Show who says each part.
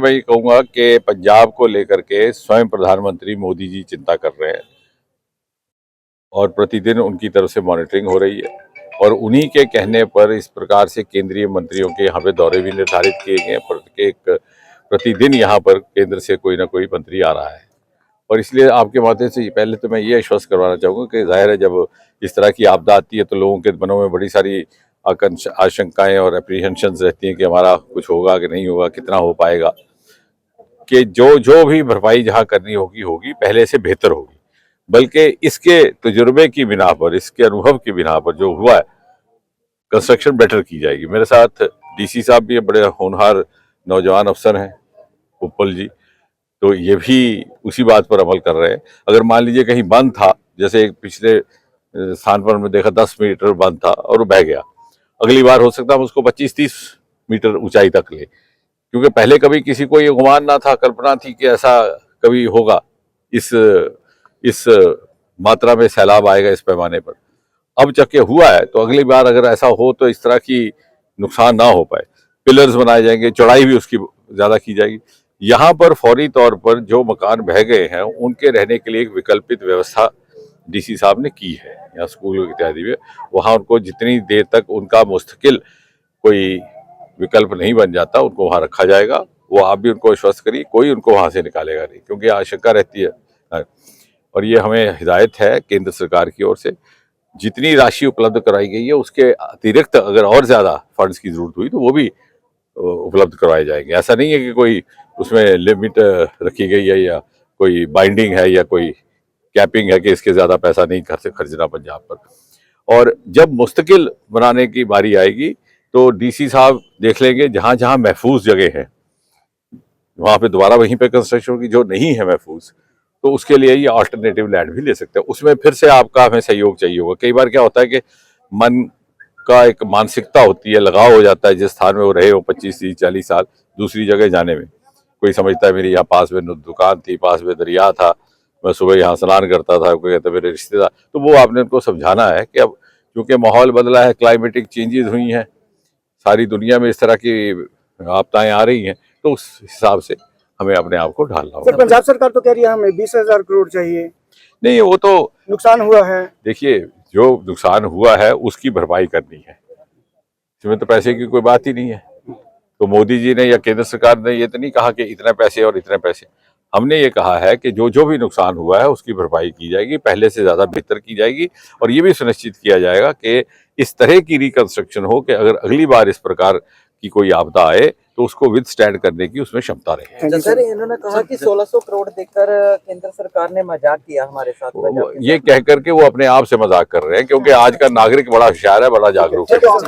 Speaker 1: मैं ये कहूँगा कि पंजाब को लेकर के स्वयं प्रधानमंत्री मोदी जी चिंता कर रहे हैं और प्रतिदिन उनकी तरफ से मॉनिटरिंग हो रही है और उन्हीं के कहने पर इस प्रकार से केंद्रीय मंत्रियों के यहाँ पे दौरे भी निर्धारित किए गए हैं। प्रतिदिन यहाँ पर केंद्र से कोई ना कोई मंत्री आ रहा है और इसलिए आपके माध्यम से पहले तो मैं ये आश्वस्त करवाना चाहूँगा कि जाहिर है जब इस तरह की आपदा आती है तो लोगों के मनों में बड़ी सारी आशंकाएं और अप्रीहेंशंस रहती हैं कि हमारा कुछ होगा कि नहीं होगा, कितना हो पाएगा, कि जो भी भरपाई जहाँ करनी होगी पहले से बेहतर होगी। बल्कि इसके तजुर्बे की बिना पर, इसके अनुभव की बिना पर जो हुआ है, कंस्ट्रक्शन बेटर की जाएगी। मेरे साथ डीसी साहब भी बड़े होनहार नौजवान अफसर हैं, उपल जी, तो ये भी उसी बात पर अमल कर रहे हैं। अगर मान लीजिए कहीं बंद था, जैसे पिछले स्थान पर मैं देखा 10 मीटर बंद था और वो बह गया, अगली बार हो सकता है हम उसको 25-30 मीटर ऊंचाई तक ले, क्योंकि पहले कभी किसी को ये गुमान ना था, कल्पना थी कि ऐसा कभी होगा, इस मात्रा में सैलाब आएगा इस पैमाने पर। अब जबकि हुआ है तो अगली बार अगर ऐसा हो तो इस तरह की नुकसान ना हो पाए। पिलर्स बनाए जाएंगे, चौड़ाई भी उसकी ज्यादा की जाएगी। यहाँ पर फौरी तौर पर जो मकान बह गए हैं उनके रहने के लिए एक विकल्पित व्यवस्था डीसी साहब ने की है। यहाँ स्कूल इत्यादि में वहाँ उनको जितनी देर तक उनका मुस्तकिल कोई विकल्प नहीं बन जाता उनको वहाँ रखा जाएगा। वो आप भी उनको आश्वस्त करिए, कोई उनको वहाँ से निकालेगा नहीं, क्योंकि आशंका रहती है। और ये हमें हिदायत है केंद्र सरकार की ओर से, जितनी राशि उपलब्ध कराई गई है उसके अतिरिक्त अगर और ज्यादा फंड्स की जरूरत हुई तो वो भी उपलब्ध करवाए जाएंगे। ऐसा नहीं है कि कोई उसमें लिमिट रखी गई है या कोई बाइंडिंग है या कोई कैपिंग है कि इसके ज्यादा पैसा नहीं खर्चना पंजाब पर। और जब मुस्तकिल बनाने की बारी आएगी तो डीसी साहब देख लेंगे जहां जहां महफूज जगह है वहां पे दोबारा वहीं पे कंस्ट्रक्शन की, जो नहीं है महफूज तो उसके लिए ये अल्टरनेटिव लैंड भी ले सकते हैं। उसमें फिर से आपका हमें सहयोग चाहिए होगा। कई बार क्या होता है कि मन का एक मानसिकता होती है, लगाव हो जाता है जिस स्थान में वो रहे हो 25-30-40 साल, दूसरी जगह जाने में। कोई समझता है मेरी यहाँ पास में दुकान थी, पास में दरिया था, मैं सुबह यहाँ स्नान करता था, कोई कहता मेरे रिश्तेदार, तो वो आपने उनको समझाना है कि अब क्योंकि माहौल बदला है, क्लाइमेटिक चेंजेस हुई हैं, सारी दुनिया में इस तरह की आपदाएं आ रही हैं, तो उस हिसाब से हमें अपने आप को ढालना होगा।
Speaker 2: पंजाब सरकार तो कह रही है हमें 20,000 करोड़ चाहिए।
Speaker 1: नहीं, वो तो
Speaker 2: नुकसान हुआ है,
Speaker 1: देखिए जो नुकसान हुआ है उसकी भरपाई करनी है, इसमें तो पैसे की कोई बात ही नहीं है। तो मोदी जी ने या केंद्र सरकार ने ये तो नहीं कहा कि इतने पैसे और इतने पैसे, हमने ये कहा है कि जो भी नुकसान हुआ है उसकी भरपाई की जाएगी, पहले से ज्यादा बेहतर की जाएगी और ये भी सुनिश्चित किया जाएगा कि इस तरह की रिकंस्ट्रक्शन हो कि अगर अगली बार इस प्रकार की कोई आपदा आए तो उसको विद स्टैंड करने की उसमें क्षमता रहे।
Speaker 3: सर, इन्होंने कहा कि 1600 करोड़ देकर केंद्र सरकार ने मजाक किया हमारे साथ।
Speaker 1: ये कह करके वो अपने आप से मजाक कर रहे हैं, क्योंकि आज का नागरिक बड़ा होशियार है, बड़ा जागरूक है।